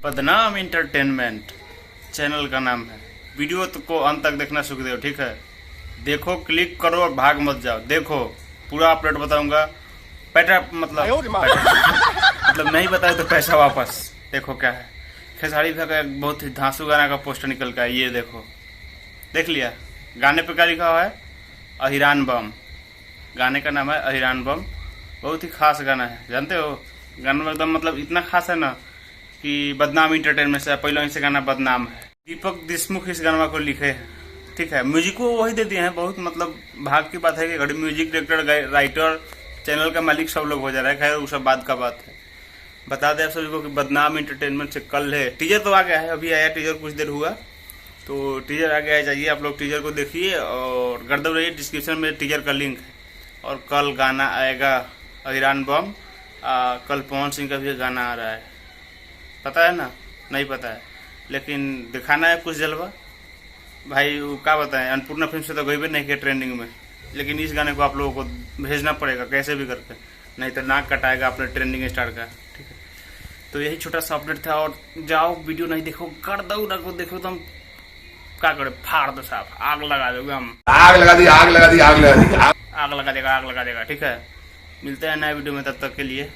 बदनाम entertainment channel का नाम है। वीडियो को अंत तक देखना सुखदेव, ठीक है। देखो, क्लिक करो और भाग मत जाओ। देखो पूरा अपडेट बताऊंगा। मतलब नहीं बताए तो पैसा वापस। देखो क्या है, खेसारी भैया का एक बहुत ही धांसू गाना का पोस्टर निकल का है, ये देखो। देख लिया? गाने पे क्या लिखा हुआ है? अहिरान बम। गाने का नाम है अहिरान बम। बहुत ही खास गाना है, जानते हो। गाना एकदम मतलब इतना खास है ना कि बदनाम इंटरटेनमेंट से पहले से गाना बदनाम है। दीपक देशमुख इस गाना को लिखे हैं, ठीक है। म्यूजिक को वही दे दिए हैं। बहुत मतलब भाग की बात है कि घड़ी म्यूजिक डायरेक्टर, राइटर, चैनल का मालिक सब लोग हो जा रहा है। खैर वो सब बात का बात है। बता दें आप सभी को कि बदनाम इंटरटेनमेंट से कल है। टीजर तो आ गया है, अभी आया टीजर, कुछ देर हुआ तो टीजर आ गया है। जाइए आप लोग टीजर को देखिए और गर्दव रहिए। डिस्क्रिप्शन में टीजर का लिंक है। और कल गाना आएगा अहिरान बम। कल पवन सिंह का भी गाना आ रहा है, पता है ना? नहीं पता है, लेकिन दिखाना है कुछ जलवा भाई। वो क्या बताएं, अन्नपूर्णा फिल्म से तो गई भी नहीं किया ट्रेंडिंग में, लेकिन इस गाने को आप लोगों को भेजना पड़ेगा कैसे भी करके, नहीं तो नाक कटाएगा अपने ट्रेंडिंग स्टार का, ठीक है। तो यही छोटा सा अपडेट था। और जाओ वीडियो नहीं देखो, कर दो ना को देखो तो हम क्या करे, फाड़ दो साहब, आग लगा दोगे हम। आग लगा दी, आग लगा दी, आग लगा दी, आग लगा देगा, आग लगा देगा, ठीक है। मिलते हैं नए वीडियो में, तब तक के लिए।